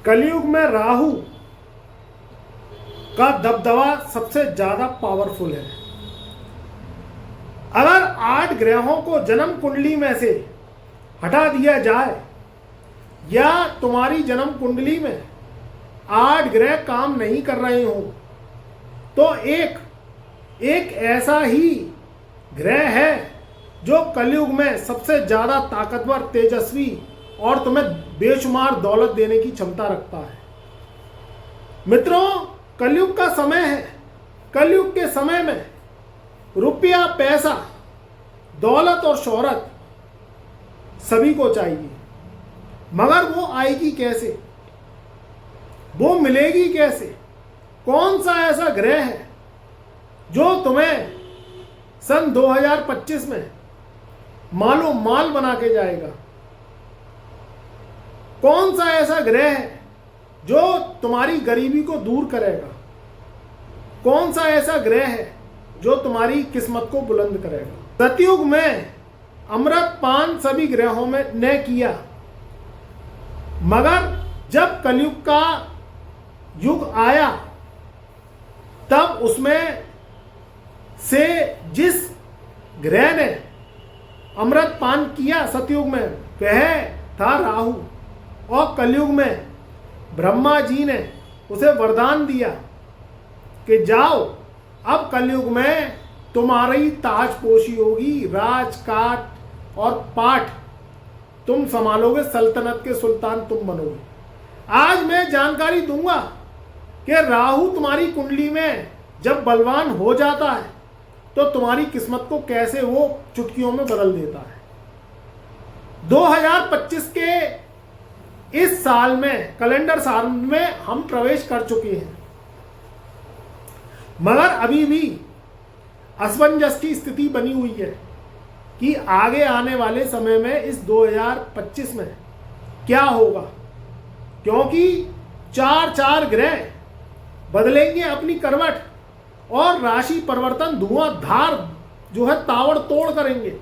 कलयुग में राहु का दबदबा सबसे ज्यादा पावरफुल है। अगर 8 ग्रहों को जन्म कुंडली में से हटा दिया जाए या तुम्हारी जन्म कुंडली में 8 ग्रह काम नहीं कर रहे हो तो एक ऐसा ही ग्रह है जो कलयुग में सबसे ज्यादा ताकतवर, तेजस्वी और तुम्हें बेशुमार दौलत देने की क्षमता रखता है। मित्रों, कलयुग का समय है। कलयुग के समय में रुपया, पैसा, दौलत और शोहरत सभी को चाहिए, मगर वो आएगी कैसे, वो मिलेगी कैसे? कौन सा ऐसा ग्रह है जो तुम्हें सन 2025 में मालो माल बना के जाएगा? कौन सा ऐसा ग्रह है जो तुम्हारी गरीबी को दूर करेगा? कौन सा ऐसा ग्रह है जो तुम्हारी किस्मत को बुलंद करेगा? सतयुग में अमृत पान सभी ग्रहों में ने किया, मगर जब कलयुग का युग आया तब उसमें से जिस ग्रह ने अमृत पान किया सतयुग में वह था राहु, और कलयुग में ब्रह्मा जी ने उसे वरदान दिया कि जाओ, अब कलयुग में तुम्हारी ताजपोशी होगी, राजकाट और पाठ तुम संभालोगे, सल्तनत के सुल्तान तुम बनोगे। आज मैं जानकारी दूंगा कि राहु तुम्हारी कुंडली में जब बलवान हो जाता है तो तुम्हारी किस्मत को कैसे वो चुटकियों में बदल देता है। 2025 के इस साल में, कैलेंडर साल में हम प्रवेश कर चुके हैं, मगर अभी भी असमंजस की स्थिति बनी हुई है कि आगे आने वाले समय में इस 2025 में क्या होगा, क्योंकि 4 ग्रह बदलेंगे अपनी करवट और राशि परिवर्तन धुआंधार जो है ताबड़ तोड़ करेंगे।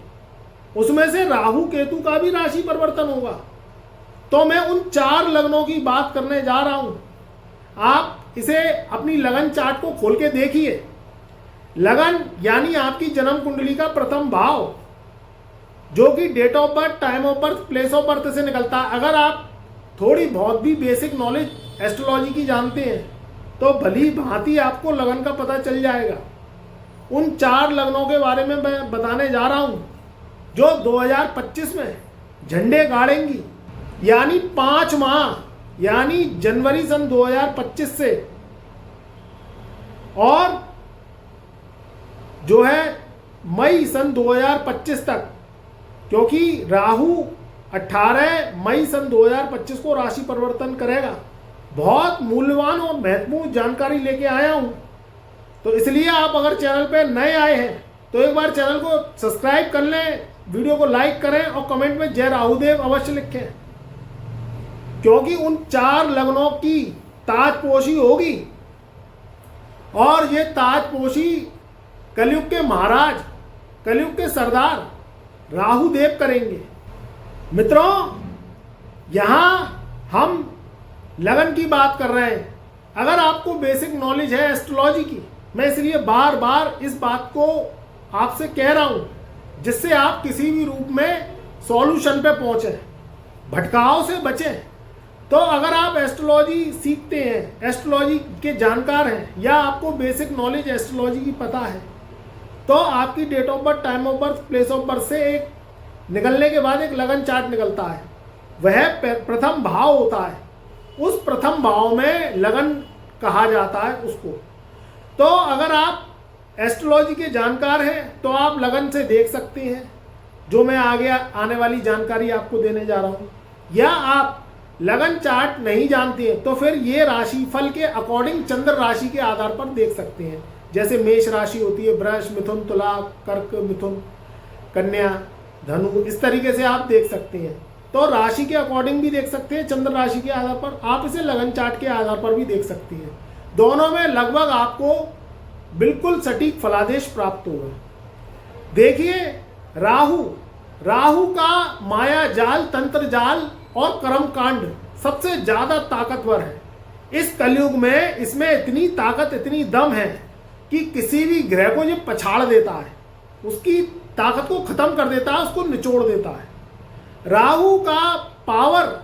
उसमें से राहु केतु का भी राशि परिवर्तन होगा। तो मैं उन 4 लग्नों की बात करने जा रहा हूं। आप इसे अपनी लगन चार्ट को खोल के देखिए। लगन यानी आपकी जन्म कुंडली का प्रथम भाव, जो कि date of birth, time of birth, place of birth से निकलता है। अगर आप थोड़ी बहुत भी बेसिक नॉलेज एस्ट्रोलॉजी की जानते हैं तो भली भांति आपको लगन का पता चल जाएगा। उन 4 लग्नों के बारे में मैं बताने जा रहा हूं जो 2025 में झंडे गाड़ेंगी, यानी 5 माह, यानी जनवरी सन 2025 से और जो है मई सन 2025 तक, क्योंकि राहु 18 मई सन 2025 को राशि परिवर्तन करेगा। बहुत मूल्यवान और महत्वपूर्ण जानकारी लेके आया हूं, तो इसलिए आप अगर चैनल पे नए आए हैं तो एक बार चैनल को सब्सक्राइब कर लें, वीडियो को लाइक करें और कमेंट में जय राहुदेव अवश्य लिखें, क्योंकि उन 4 लग्नों की ताजपोशी होगी और ये ताजपोशी कलयुग के महाराज, कलयुग के सरदार राहुदेव करेंगे। मित्रों, यहां हम लगन की बात कर रहे हैं। अगर आपको बेसिक नॉलेज है एस्ट्रोलॉजी की, मैं इसलिए बार बार इस बात को आपसे कह रहा हूं, जिससे आप किसी भी रूप में सॉल्यूशन पे पहुंचे, भटकाव से बचें। तो अगर आप एस्ट्रोलॉजी सीखते हैं, एस्ट्रोलॉजी के जानकार हैं, या आपको बेसिक नॉलेज एस्ट्रोलॉजी की पता है, तो आपकी date of birth, time of birth, place of birth से एक निकलने के बाद एक लगन चार्ट निकलता है। वह प्रथम भाव होता है। उस प्रथम भाव में लगन कहा जाता है उसको। तो अगर आप एस्ट्रोलॉजी के जानकार हैं तो आप लगन से देख सकते हैं, जो मैं आगे आने वाली जानकारी आपको देने जा रहा हूं। या आप लगन चार्ट नहीं जानते हैं तो फिर ये राशि फल के अकॉर्डिंग चंद्र राशि के आधार पर देख सकते हैं। जैसे मेष राशि होती है, वृष, मिथुन, तुला, कर्क, मिथुन, कन्या, धनु, इस तरीके से आप देख सकते हैं। तो राशि के अकॉर्डिंग भी देख सकते हैं, चंद्र राशि के आधार पर। आप इसे लगन चार्ट के आधार पर भी देख सकते हैं। दोनों में लगभग आपको बिल्कुल सटीक फलादेश प्राप्त होगा। देखिए, राहु का माया जाल, तंत्र जाल और कर्म कांड सबसे ज्यादा ताकतवर है। इस कलयुग में इसमें इतनी ताकत, इतनी दम है कि किसी भी ग्रह को ये पछाड़ देता है, उसकी ताकत को खत्म कर देता है, उसको निचोड़ देता है। राहु का पावर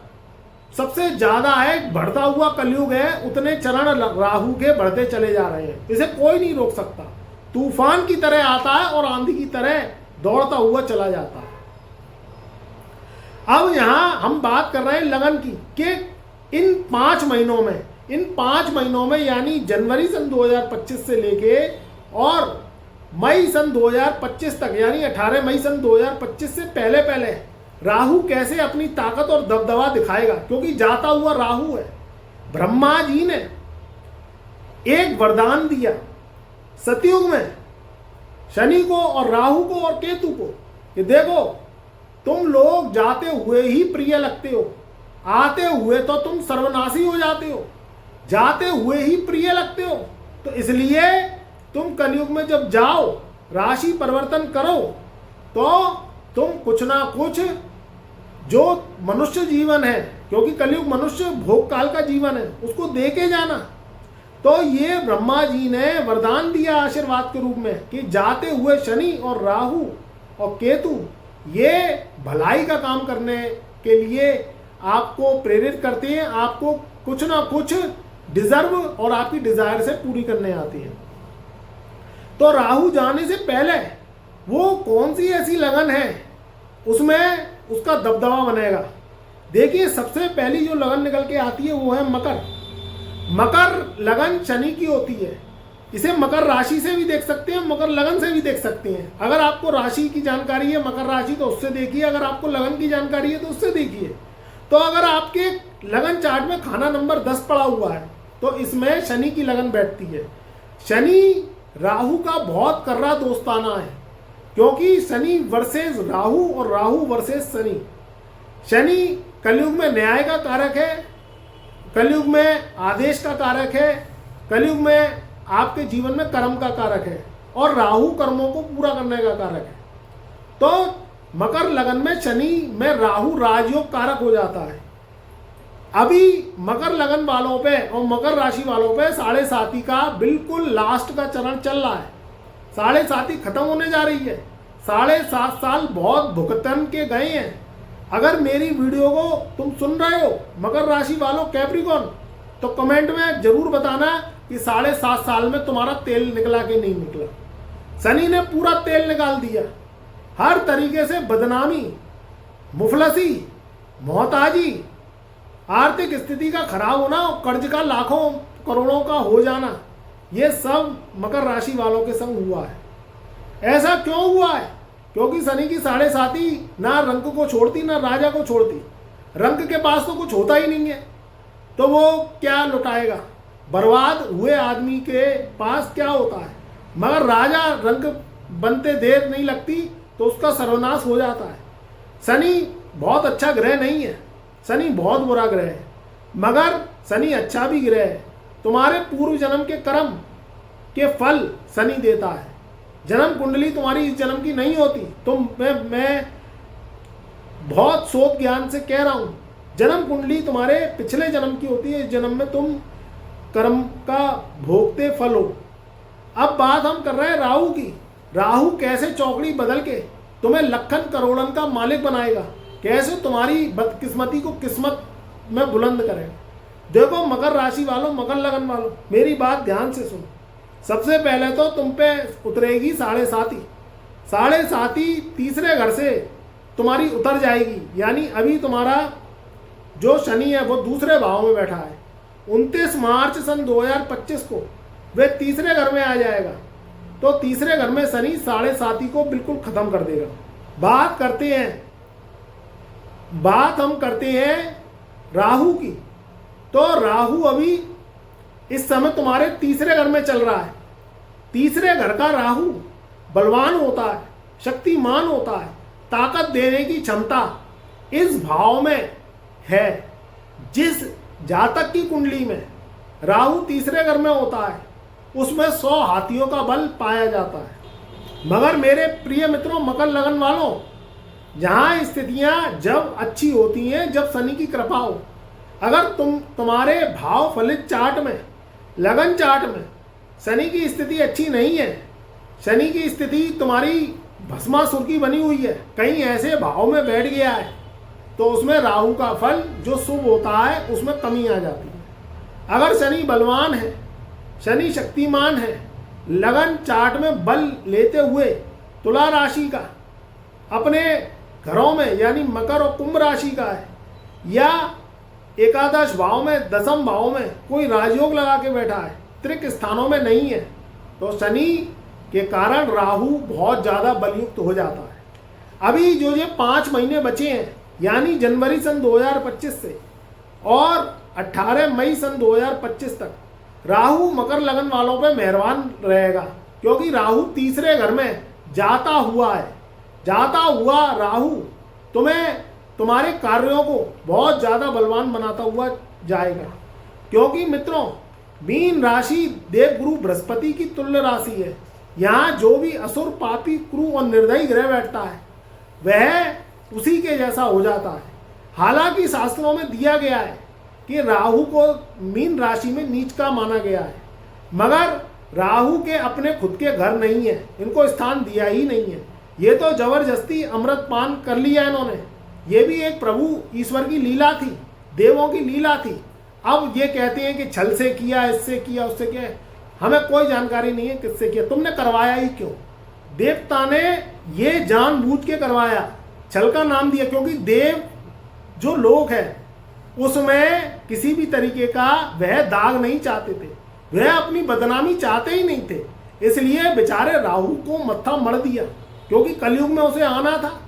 सबसे ज्यादा है, बढ़ता हुआ कलयुग है, उतने चरण राहु के बढ़ते चले जा रहे हैं, इसे कोई नहीं रोक सकता। तूफान की तरह आता है और आंधी की तरह दौड़ता हुआ चला जाता है। अब यहां हम बात कर रहे हैं लगन की कि इन 5 महीनों में यानी जनवरी सन 2025 से लेके और मई सन 2025 तक, यानी 18 मई सन 2025 से पहले राहु कैसे अपनी ताकत और दबदबा दिखाएगा, क्योंकि जाता हुआ राहु है। ब्रह्मा जी ने एक वरदान दिया सतयुग में शनि को और राहु को और केतु को कि देखो तुम लोग जाते हुए ही प्रिय लगते हो, आते हुए तो तुम सर्वनाशी हो जाते हो, जाते हुए ही प्रिय लगते हो। तो इसलिए तुम कलयुग में जब जाओ, राशि परिवर्तन करो, तो तुम कुछ ना कुछ जो मनुष्य जीवन है, क्योंकि कलयुग मनुष्य भोग काल का जीवन है, उसको दे के जाना। तो ये ब्रह्मा जी ने वरदान दिया आशीर्वाद के रूप में कि जाते हुए शनि और राहु और केतु ये भलाई का काम करने के लिए आपको प्रेरित करते हैं, आपको कुछ ना कुछ डिजर्व और आपकी डिजायर से पूरी करने आती है। तो राहु जाने से पहले वो कौन सी ऐसी लगन है उसमें उसका दबदबा बनेगा। देखिए सबसे पहली जो लगन निकल के आती है वो है मकर। मकर लगन शनि की होती है। इसे मकर राशि से भी देख सकते हैं, मकर लगन से भी देख सकते हैं। अगर आपको राशि की जानकारी है मकर राशि तो उससे देखिए, अगर आपको लगन की जानकारी है तो उससे देखिए। तो अगर आपके लगन चार्ट में खाना नंबर 10 पड़ा हुआ है तो इसमें शनि की लगन बैठती है। शनि राहु का बहुत कर्रा दोस्ताना है, क्योंकि शनि वर्सेस राहु और राहु वर्सेस शनि। शनि कलयुग में न्याय का कारक है, कलयुग में आदेश का कारक है, कलयुग में आपके जीवन में कर्म का कारक है, और राहु कर्मों को पूरा करने का कारक है। तो मकर लगन में शनि में राहु राजयोग कारक हो जाता है। अभी मकर लगन वालों पे और मकर राशि वालों पे 7.5 का बिल्कुल लास्ट का चरण चल रहा है। 7.5 खत्म होने जा रही है। 7.5 साल बहुत भुगतन के गए हैं। अगर मेरी वीडियो को तुम सुन रहे हो मकर राशि वालों, कैप्रिकॉर्न, तो कमेंट में जरूर बताना कि 7.5 साल में तुम्हारा तेल निकला कि नहीं निकला। शनि ने पूरा तेल निकाल दिया। हर तरीके से बदनामी, मुफलसी, मोहताजी, आर्थिक स्थिति का खराब होना और कर्ज का लाखों करोड़ों का हो जाना, ये सब मकर राशि वालों के संग हुआ है। ऐसा क्यों हुआ है? क्योंकि शनि की 7.5 ना रंक को छोड़ती ना राजा को छोड़ती। रंक के पास तो कुछ होता ही नहीं है, तो वो क्या लुटाएगा? बर्बाद हुए आदमी के पास क्या होता है? मगर राजा रंक बनते देर नहीं लगती तो उसका सर्वनाश हो जाता है। शनि बहुत अच्छा ग्रह नहीं है, शनि बहुत बुरा ग्रह है, मगर शनि अच्छा भी ग्रह है। तुम्हारे पूर्व जन्म के कर्म के फल शनि देता है। जन्म कुंडली तुम्हारी इस जन्म की नहीं होती। मैं बहुत शोध ज्ञान से कह रहा हूँ, जन्म कुंडली तुम्हारे पिछले जन्म की होती है। इस जन्म में तुम कर्म का भोगते फल हो। अब बात हम कर रहे हैं राहु की। राहु कैसे चौकड़ी बदल के तुम्हें लखन करोड़न का मालिक बनाएगा, कैसे तुम्हारी बदकिस्मती को किस्मत में बुलंद करेगा। देखो मकर राशि वालों, मकर लगन वालों, मेरी बात ध्यान से सुनो। सबसे पहले तो तुम पे उतरेगी 7.5। 7.5 तीसरे घर से तुम्हारी उतर जाएगी, यानी अभी तुम्हारा जो शनि है वो दूसरे भाव में बैठा है। 29 मार्च सन 2025 को वे तीसरे घर में आ जाएगा। तो तीसरे घर में शनि 7.5 को बिल्कुल खत्म कर देगा। बात हम करते हैं राहु की। तो राहु अभी इस समय तुम्हारे तीसरे घर में चल रहा है। तीसरे घर का राहु बलवान होता है, शक्तिमान होता है, ताकत देने की क्षमता इस भाव में है। जिस जातक की कुंडली में राहु तीसरे घर में होता है उसमें 100 हाथियों का बल पाया जाता है। मगर मेरे प्रिय मित्रों मकर लगन वालों, जहां स्थितियां जब अच्छी होती हैं, जब शनि की कृपा हो, अगर तुम्हारे भाव फलित चार्ट में, लगन चार्ट में शनि की स्थिति अच्छी नहीं है, शनि की स्थिति तुम्हारी भस्मासुर की बनी हुई है, कहीं ऐसे भाव में बैठ गया है, तो उसमें राहु का फल जो शुभ होता है उसमें कमी आ जाती है। अगर शनि बलवान है, शनि शक्तिमान है, लगन चार्ट में बल लेते हुए तुला राशि का अपने घरों में यानी मकर और कुंभ राशि का है, या एकादश भाव में, दसम भाव में कोई राजयोग लगा के बैठा है, त्रिक स्थानों में नहीं है, तो शनि के कारण राहु बहुत ज़्यादा बलयुक्त हो जाता है। अभी जो ये 5 महीने बचे हैं यानी जनवरी सन 2025 से और 18 मई सन 2025 तक राहु मकर लगन वालों पे मेहरबान रहेगा, क्योंकि राहु तीसरे घर में जाता हुआ है। जाता हुआ राहु तुम्हें तुम्हारे कार्यों को बहुत ज़्यादा बलवान बनाता हुआ जाएगा, क्योंकि मित्रों मीन राशि देवगुरु बृहस्पति की तुल्य राशि है। यहाँ जो भी असुर, पापी, क्रूर और निर्दयी ग्रह बैठता है वह उसी के जैसा हो जाता है। हालांकि शास्त्रों में दिया गया है कि राहु को मीन राशि में नीच का माना गया है, मगर राहु के अपने खुद के घर नहीं है, इनको स्थान दिया ही नहीं है। ये तो जबरदस्ती अमृत पान कर लिया इन्होंने। ये भी एक प्रभु ईश्वर की लीला थी, देवों की लीला थी। अब ये कहते हैं कि छल से किया, इससे किया, उससे किया। हमें कोई जानकारी नहीं है किससे किया, तुमने करवाया ही क्यों? देवता ने ये जानबूझ के करवाया, छल का नाम दिया, क्योंकि देव जो लोग हैं उसमें किसी भी तरीके का वह दाग नहीं चाहते थे, वह अपनी बदनामी चाहते ही नहीं थे। इसलिए बेचारे राहु को मत्था मर दिया, क्योंकि कलयुग में उसे आना था।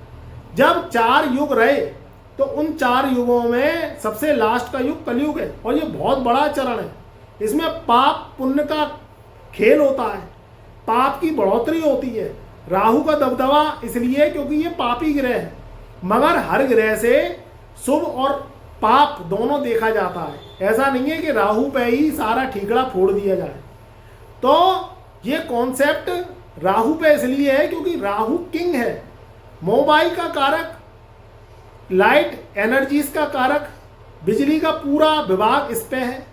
जब 4 युग रहे तो उन 4 युगों में सबसे लास्ट का युग कलयुग है, और ये बहुत बड़ा चरण है। इसमें पाप पुण्य का खेल होता है, पाप की बढ़ोतरी होती है। राहु का दबदबा इसलिए क्योंकि ये पापी ग्रह है, मगर हर ग्रह से शुभ और पाप दोनों देखा जाता है। ऐसा नहीं है कि राहु पे ही सारा ठीकड़ा फोड़ दिया जाए। तो ये कॉन्सेप्ट राहु पे इसलिए है क्योंकि राहु किंग है, मोबाइल का कारक, लाइट एनर्जीज का कारक, बिजली का पूरा विभाग इस पे है।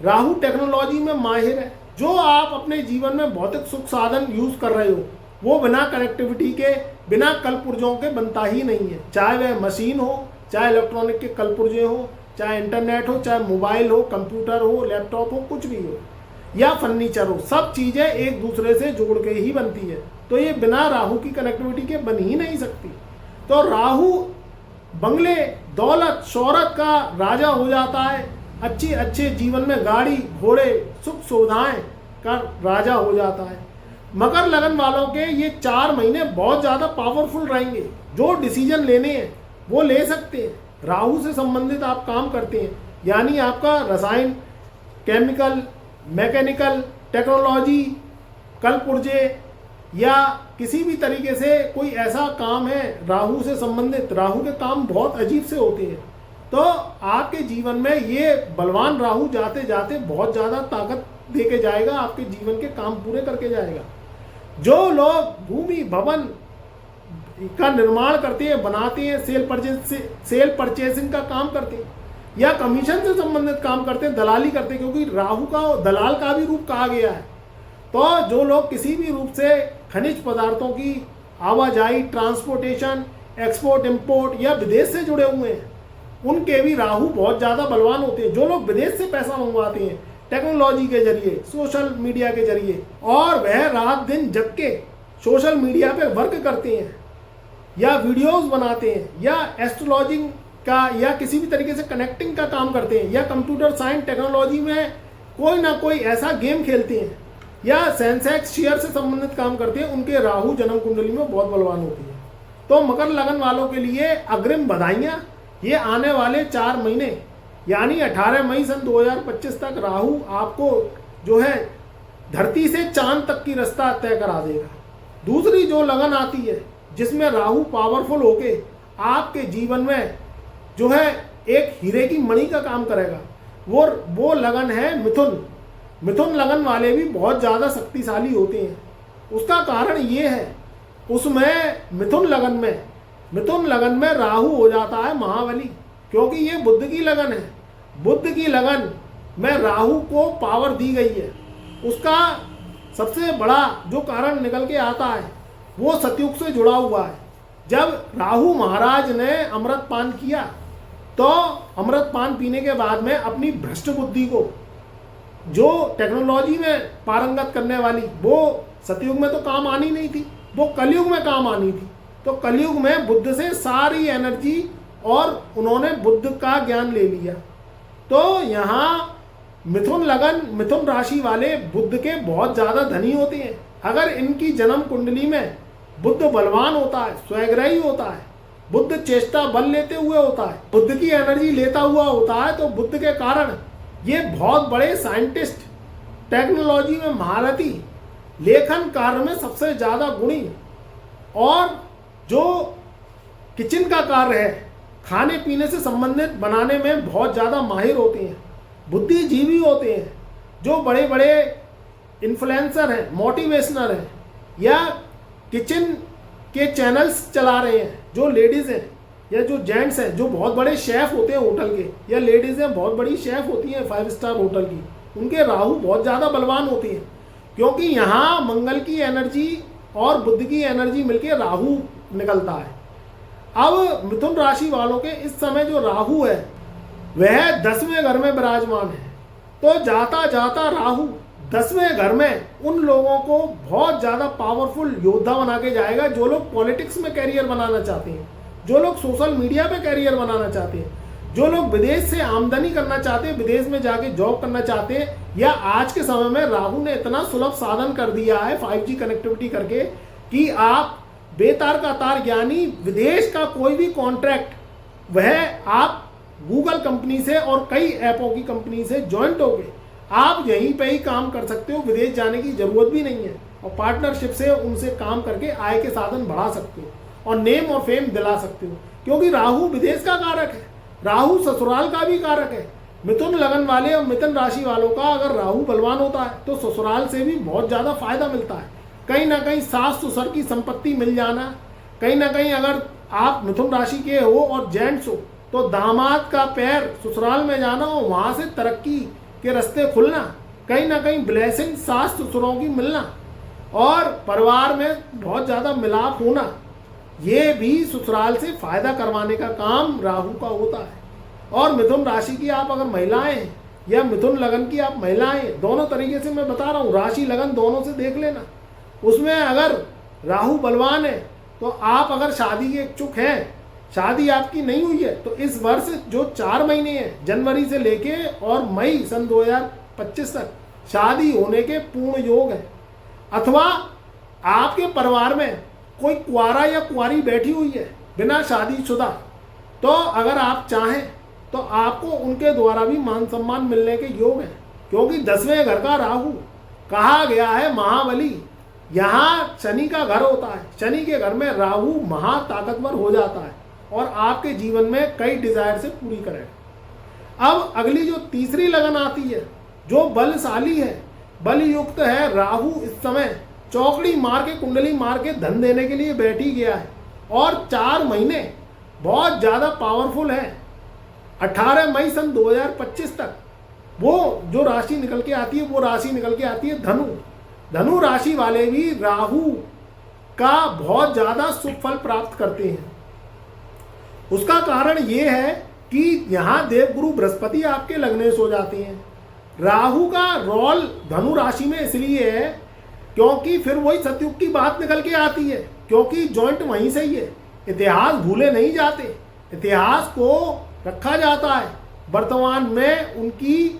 राहु टेक्नोलॉजी में माहिर है। जो आप अपने जीवन में भौतिक सुख साधन यूज कर रहे हो वो बिना कनेक्टिविटी के, बिना कलपुर्जों के बनता ही नहीं है। चाहे वह मशीन हो, चाहे इलेक्ट्रॉनिक के कलपुर्जे हो, चाहे इंटरनेट हो, चाहे मोबाइल हो, कंप्यूटर हो, लैपटॉप हो, कुछ भी हो, या फर्नीचर हो, सब चीज़ें एक दूसरे से जोड़ के ही बनती है। तो ये बिना राहु की कनेक्टिविटी के बन ही नहीं सकती। तो राहु बंगले, दौलत, शोहरत का राजा हो जाता है, अच्छे जीवन में गाड़ी, घोड़े, सुख सुविधाएं का राजा हो जाता है। मकर लगन वालों के ये 4 महीने बहुत ज़्यादा पावरफुल रहेंगे। जो डिसीजन लेने हैं वो ले सकते हैं। राहु से संबंधित आप काम करते हैं, यानी आपका रसायन, केमिकल, मैकेनिकल, टेक्नोलॉजी, कलपुर्जे या किसी भी तरीके से कोई ऐसा काम है राहु से संबंधित, राहु के काम बहुत अजीब से होते हैं। तो आपके जीवन में ये बलवान राहु जाते जाते बहुत ज़्यादा ताकत दे के जाएगा, आपके जीवन के काम पूरे करके जाएगा। जो लोग भूमि भवन का निर्माण करते हैं, बनाते हैं, सेल परचेसिंग का काम करते हैं, या कमीशन से संबंधित काम करते हैं, दलाली करते हैं, क्योंकि राहु का दलाल का भी रूप कहा गया है। तो जो लोग किसी भी रूप से खनिज पदार्थों की आवाजाही, ट्रांसपोर्टेशन, एक्सपोर्ट इंपोर्ट या विदेश से जुड़े हुए हैं, उनके भी राहु बहुत ज़्यादा बलवान होते हैं। जो लोग विदेश से पैसा मंगवाते हैं टेक्नोलॉजी के जरिए, सोशल मीडिया के जरिए, और वह रात दिन जग के सोशल मीडिया पे वर्क करते हैं या वीडियोस बनाते हैं या एस्ट्रोलॉजी का या किसी भी तरीके से कनेक्टिंग का काम करते हैं या कंप्यूटर साइंस टेक्नोलॉजी में कोई ना कोई ऐसा गेम खेलते हैं या सेंसेक्स शेयर से संबंधित काम करते हैं, उनके राहु जन्म कुंडली में बहुत बलवान होती है। तो मकर लगन वालों के लिए अग्रिम बधाइयाँ। ये आने वाले 4 महीने यानी 18 मई सन 2025 तक राहु आपको जो है धरती से चांद तक की रास्ता तय करा देगा। दूसरी जो लगन आती है जिसमें राहु पावरफुल होके आपके जीवन में जो है एक हीरे की मणि का काम करेगा, वो लगन है मिथुन। मिथुन लगन वाले भी बहुत ज़्यादा शक्तिशाली होते हैं। उसका कारण ये है, उसमें मिथुन लगन में राहु हो जाता है महाबली, क्योंकि ये बुध की लगन है। बुद्ध की लगन में राहु को पावर दी गई है, उसका सबसे बड़ा जो कारण निकल के आता है वो सतयुग से जुड़ा हुआ है। जब राहु महाराज ने अमृत पान किया तो अमृत पान पीने के बाद में अपनी भ्रष्ट बुद्धि को, जो टेक्नोलॉजी में पारंगत करने वाली, वो सतयुग में तो काम आनी नहीं थी, वो कलयुग में काम आनी थी। तो कलयुग में बुद्ध से सारी एनर्जी और उन्होंने बुद्ध का ज्ञान ले लिया। तो यहाँ मिथुन लगन, मिथुन राशि वाले बुद्ध के बहुत ज़्यादा धनी होते हैं। अगर इनकी जन्म कुंडली में बुद्ध बलवान होता है, स्वैग्रही होता है, बुद्ध चेष्टा बल लेते हुए होता है, बुद्ध की एनर्जी लेता हुआ होता है, तो बुद्ध के कारण ये बहुत बड़े साइंटिस्ट, टेक्नोलॉजी में महारथी, लेखन कार्य में सबसे ज़्यादा गुणी, और जो किचन का कार्य है, खाने पीने से संबंधित बनाने में बहुत ज़्यादा माहिर होते हैं, बुद्धिजीवी होते हैं, जो बड़े बड़े इन्फ्लुएंसर हैं, मोटिवेशनर हैं, या किचन के चैनल्स चला रहे हैं, जो लेडीज़ हैं या जो जेंट्स हैं, जो बहुत बड़े शेफ़ होते हैं होटल के, या लेडीज़ हैं बहुत बड़ी शेफ़ होती हैं 5 स्टार होटल की, उनके राहु बहुत ज़्यादा बलवान होती हैं, क्योंकि यहाँ मंगल की एनर्जी और बुद्ध की एनर्जी मिलके राहु निकलता है। अब मिथुन राशि वालों के इस समय जो राहु है वह 10वें घर में विराजमान है। तो जाता जाता राहु 10वें घर में उन लोगों को बहुत ज़्यादा पावरफुल योद्धा बना के जाएगा, जो लोग पॉलिटिक्स में कैरियर बनाना चाहते हैं, जो लोग सोशल मीडिया पे कैरियर बनाना चाहते हैं, जो लोग विदेश से आमदनी करना चाहते हैं, विदेश में जाके जॉब करना चाहते हैं, या आज के समय में राहु ने इतना सुलभ साधन कर दिया है 5G कनेक्टिविटी करके कि आप बेतार का तार ज्ञानी विदेश का कोई भी कॉन्ट्रैक्ट वह आप गूगल कंपनी से और कई ऐपों की कंपनी से ज्वाइंट हो गए, आप यहीं पे ही काम कर सकते हो, विदेश जाने की जरूरत भी नहीं है, और पार्टनरशिप से उनसे काम करके आय के साधन बढ़ा सकते हो और नेम और फेम दिला सकते हो, क्योंकि राहु विदेश का कारक है, राहु ससुराल का भी कारक है। मिथुन लगन वाले और मिथुन राशि वालों का अगर राहु बलवान होता है तो ससुराल से भी बहुत ज़्यादा फायदा मिलता है। कहीं ना कहीं सास ससुर की संपत्ति मिल जाना, कहीं ना कहीं अगर आप मिथुन राशि के हो और जेंट्स हो तो दामाद का पैर ससुराल में जाना और वहाँ से तरक्की के रास्ते खुलना, कहीं ना कहीं ब्लेसिंग सास ससुरों की मिलना और परिवार में बहुत ज़्यादा मिलाप होना, ये भी ससुराल से फायदा करवाने का काम राहु का होता है। और मिथुन राशि की आप अगर महिलाएं हैं या मिथुन लगन की आप महिलाएं हैं, दोनों तरीके से मैं बता रहा हूँ, राशि लगन दोनों से देख लेना। उसमें अगर राहु बलवान है तो आप अगर शादी के इच्छुक हैं, शादी आपकी नहीं हुई है, तो इस वर्ष जो 4 महीने हैं, जनवरी से लेके और मई सन 2025 तक शादी होने के पूर्ण योग है। अथवा आपके परिवार में कोई कुंवारा या कुंवारी बैठी हुई है बिना शादीशुदा, तो अगर आप चाहें तो आपको उनके द्वारा भी मान सम्मान मिलने के योग हैं, क्योंकि 10वें घर का राहु कहा गया है महाबली, यहाँ शनि का घर होता है, शनि के घर में राहु महा ताकतवर हो जाता है और आपके जीवन में कई डिजायर से पूरी करेगा। अब अगली जो तीसरी लगन आती है जो बलशाली है, बलयुक्त है, राहु इस समय चौकड़ी मार के, कुंडली मार के धन देने के लिए बैठी गया है और 4 महीने बहुत ज़्यादा पावरफुल है। 18 मई सन 2025 तक वो जो राशि निकल के आती है, वो राशि निकल के आती है धनु। धनु राशि वाले भी राहु का बहुत ज़्यादा शुभ फल प्राप्त करते हैं। उसका कारण ये है कि यहाँ देवगुरु बृहस्पति आपके लगने सो जाते हैं। राहु का रोल धनु राशि में इसलिए है क्योंकि फिर वही सतयुग की बात निकल के आती है, क्योंकि जॉइंट वहीं से ही है। इतिहास भूले नहीं जाते, इतिहास को रखा जाता है वर्तमान में उनकी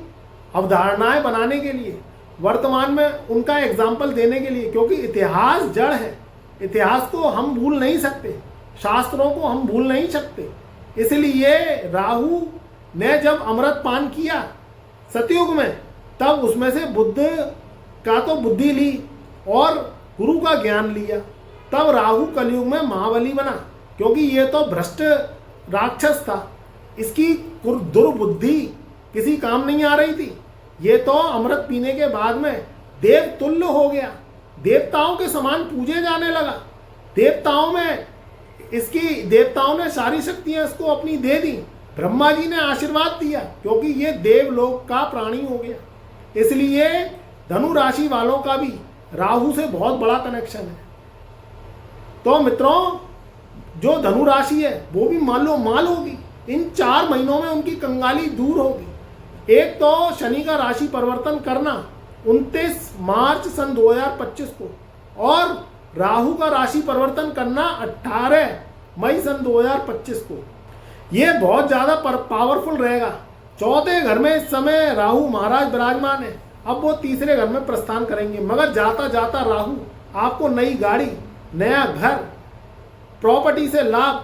अवधारणाएं बनाने के लिए, वर्तमान में उनका एग्जाम्पल देने के लिए, क्योंकि इतिहास जड़ है, इतिहास को हम भूल नहीं सकते, शास्त्रों को हम भूल नहीं सकते। इसलिए राहु ने जब अमृत पान किया सतयुग में, तब उसमें से बुद्ध का तो बुद्धि ली और गुरु का ज्ञान लिया, तब राहु कलयुग में महाबली बना, क्योंकि ये तो भ्रष्ट राक्षस था, इसकी दुर्बुद्धि किसी काम नहीं आ रही थी। ये तो अमृत पीने के बाद में देव तुल्य हो गया, देवताओं के समान पूजे जाने लगा, देवताओं ने सारी शक्तियां इसको अपनी दे दी, ब्रह्मा जी ने आशीर्वाद दिया क्योंकि ये देवलोक का प्राणी हो गया। इसलिए धनु राशि वालों का भी राहु से बहुत बड़ा कनेक्शन है। तो मित्रों, जो धनु राशि है वो भी मालो माल होगी। इन 4 महीनों में उनकी कंगाली दूर होगी। एक तो शनि का राशि परिवर्तन करना 29 मार्च सन 2025 को, और राहु का राशि परिवर्तन करना 18 मई सन 2025 को। ये बहुत ज़्यादा पावरफुल रहेगा। चौथे घर में इस समय राहु महाराज विराजमान है। अब वो तीसरे घर में प्रस्थान करेंगे, मगर जाता जाता राहु आपको नई गाड़ी, नया घर, प्रॉपर्टी से लाभ,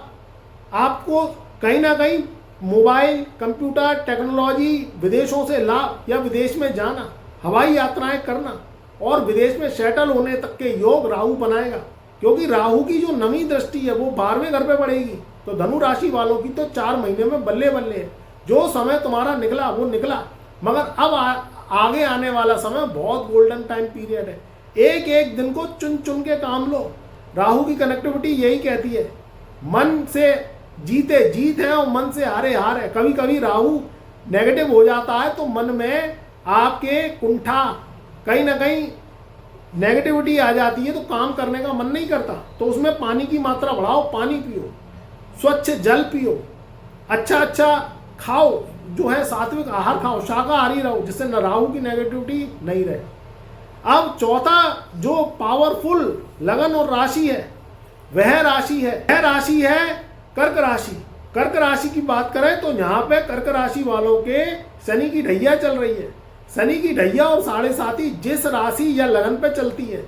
आपको कहीं ना कहीं मोबाइल, कंप्यूटर, टेक्नोलॉजी, विदेशों से लाभ या विदेश में जाना, हवाई यात्राएं करना और विदेश में सेटल होने तक के योग राहु बनाएगा। क्योंकि राहु की जो नवी दृष्टि है वो 12वें घर पे पड़ेगी। तो धनु राशि वालों की तो 4 महीने में बल्ले बल्ले है। जो समय तुम्हारा निकला वो निकला, मगर अब आगे आने वाला समय बहुत गोल्डन टाइम पीरियड है। एक एक दिन को चुन चुन के काम लो। राहु की कनेक्टिविटी यही कहती है, मन से जीते जीत है और मन से हारे हार है। कभी कभी राहु नेगेटिव हो जाता है तो मन में आपके कुंठा, कहीं ना कहीं नेगेटिविटी आ जाती है तो काम करने का मन नहीं करता। तो उसमें पानी की मात्रा बढ़ाओ, पानी पियो, स्वच्छ जल पियो, अच्छा खाओ, जो है सात्विक आहार खाओ, शाकाहारी रहो, जिससे न राहु की नेगेटिविटी नहीं रहे। अब चौथा जो पावरफुल लगन और राशि है वह राशि है कर्क राशि। कर्क राशि की बात करें तो यहाँ पे कर्क राशि वालों के शनि की ढैया चल रही है। शनि की ढैया और 7.5 जिस राशि या लगन पे चलती है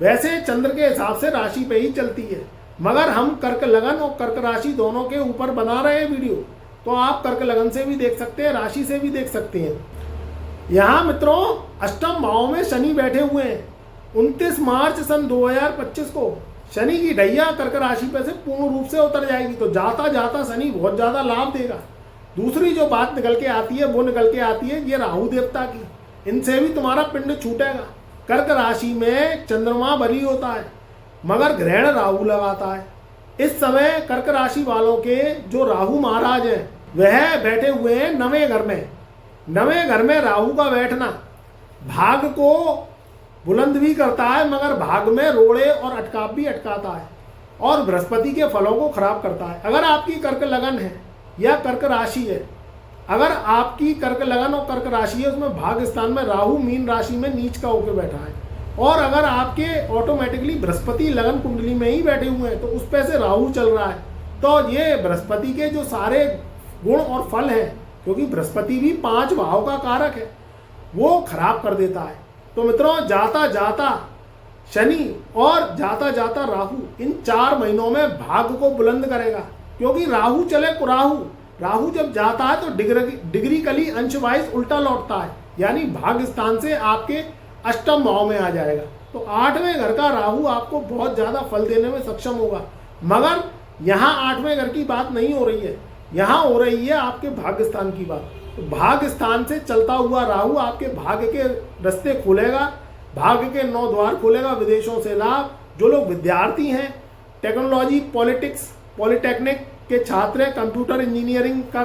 वैसे चंद्र के हिसाब से राशि पे ही चलती है, मगर हम कर्क लगन और कर्क राशि दोनों के ऊपर बना रहे हैं वीडियो। तो आप कर्क लगन से भी देख सकते हैं, राशि से भी देख सकते हैं। यहाँ मित्रों अष्टम भाव में शनि बैठे हुए हैं। 29 मार्च सन 2025 को शनि की ढैया कर्क राशि पे से पूर्ण रूप से उतर जाएगी। तो जाता जाता शनि बहुत ज़्यादा लाभ देगा। दूसरी जो बात निकल के आती है वो निकल के आती है ये राहु देवता की। इनसे भी तुम्हारा पिंड छूटेगा। कर्क राशि में चंद्रमा बली होता है, मगर ग्रहण राहु लगाता है। इस समय कर्क राशि वालों के जो राहु महाराज हैं वह बैठे हुए हैं 9वें घर में। 9वें घर में राहु का बैठना भाग को बुलंद भी करता है, मगर भाग में रोड़े और अटकाव भी अटकाता है और बृहस्पति के फलों को खराब करता है। अगर आपकी कर्क लगन है या कर्क राशि है, अगर आपकी कर्क लगन और कर्क राशि है उसमें भाग स्थान में राहु मीन राशि में नीच का होकर बैठा है, और अगर आपके ऑटोमेटिकली बृहस्पति लगन कुंडली में ही बैठे हुए हैं तो उस पे से राहु चल रहा है, तो ये बृहस्पति के जो सारे गुण और फल हैं, क्योंकि बृहस्पति भी 5 भाव का कारक है, वो खराब कर देता है। तो मित्रों जाता जाता शनि और जाता जाता राहु इन 4 महीनों में भाग को बुलंद करेगा। क्योंकि राहु चले कुराहु, राहु जब जाता है तो डिग्रिकली अंशवाइज उल्टा लौटता है, यानी भाग स्थान से आपके अष्टम भाव में आ जाएगा। तो 8वें घर का राहु आपको बहुत ज़्यादा फल देने में सक्षम होगा। मगर यहाँ 8वें घर की बात नहीं हो रही है, यहाँ हो रही है आपके भाग्य स्थान की बात। तो भाग्य स्थान से चलता हुआ राहु आपके भाग्य के रास्ते खोलेगा, भाग्य के 9 द्वार खोलेगा, विदेशों से लाभ। जो लोग विद्यार्थी हैं, टेक्नोलॉजी, पॉलिटिक्स, पॉलिटेक्निक के छात्र हैं, कंप्यूटर इंजीनियरिंग का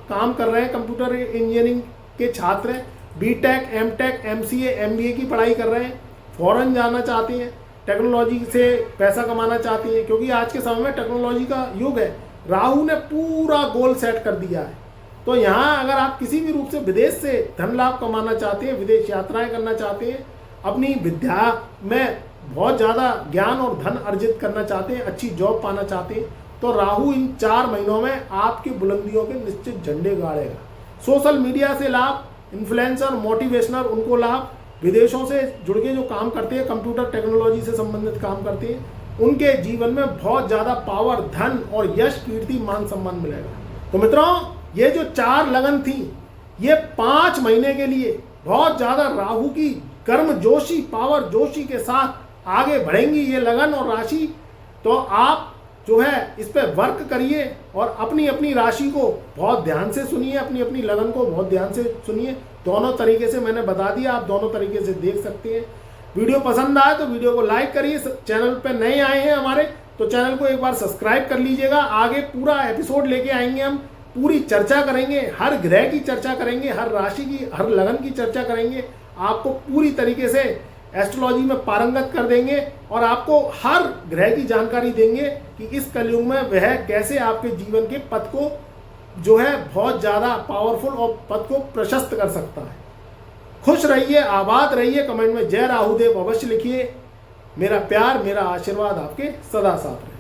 काम कर रहे हैं, कंप्यूटर इंजीनियरिंग के छात्र हैं, बीटेक, एमटेक, एमसीए, एमबीए की पढ़ाई कर रहे हैं, फॉरेन जाना चाहते हैं, टेक्नोलॉजी से पैसा कमाना चाहते हैं, क्योंकि आज के समय में टेक्नोलॉजी का युग है। राहु ने पूरा गोल सेट कर दिया है। तो यहाँ अगर आप किसी भी रूप से विदेश से धन लाभ कमाना चाहते हैं, विदेश यात्राएं करना चाहते हैं, अपनी विद्या में बहुत ज़्यादा ज्ञान और धन अर्जित करना चाहते हैं, अच्छी जॉब पाना चाहते हैं, तो राहु इन 4 महीनों में आपकी बुलंदियों के निश्चित झंडे गाड़ेगा। सोशल मीडिया से लाभ, इन्फ्लुएंसर, मोटिवेशनर, उनको लाभ, विदेशों से जुड़ के जो काम करते हैं, कंप्यूटर टेक्नोलॉजी से संबंधित काम करते हैं, उनके जीवन में बहुत ज़्यादा पावर, धन और यश, कीर्ति, मान सम्मान मिलेगा। तो मित्रों ये जो 4 लगन थी ये 5 महीने के लिए बहुत ज़्यादा राहु की कर्म जोशी, पावर जोशी के साथ आगे बढ़ेंगी ये लगन और राशि। तो आप जो है इस पर वर्क करिए और अपनी अपनी राशि को बहुत ध्यान से सुनिए, अपनी अपनी लगन को बहुत ध्यान से सुनिए। दोनों तरीके से मैंने बता दिया, आप दोनों तरीके से देख सकते हैं। वीडियो पसंद आए तो वीडियो को लाइक करिए। चैनल पे नए आए हैं हमारे तो चैनल को एक बार सब्सक्राइब कर लीजिएगा। आगे पूरा एपिसोड लेके आएंगे हम पूरी चर्चा करेंगे, हर ग्रह की चर्चा करेंगे, हर राशि की, हर लगन की चर्चा करेंगे। आपको पूरी तरीके से एस्ट्रोलॉजी में पारंगत कर देंगे और आपको हर ग्रह की जानकारी देंगे कि इस कलयुग में वह कैसे आपके जीवन के पथ को जो है बहुत ज़्यादा पावरफुल और पथ को प्रशस्त कर सकता है। खुश रहिए, आबाद रहिए। कमेंट में जय राहुदेव अवश्य लिखिए। मेरा प्यार, मेरा आशीर्वाद आपके सदा साथ रहे।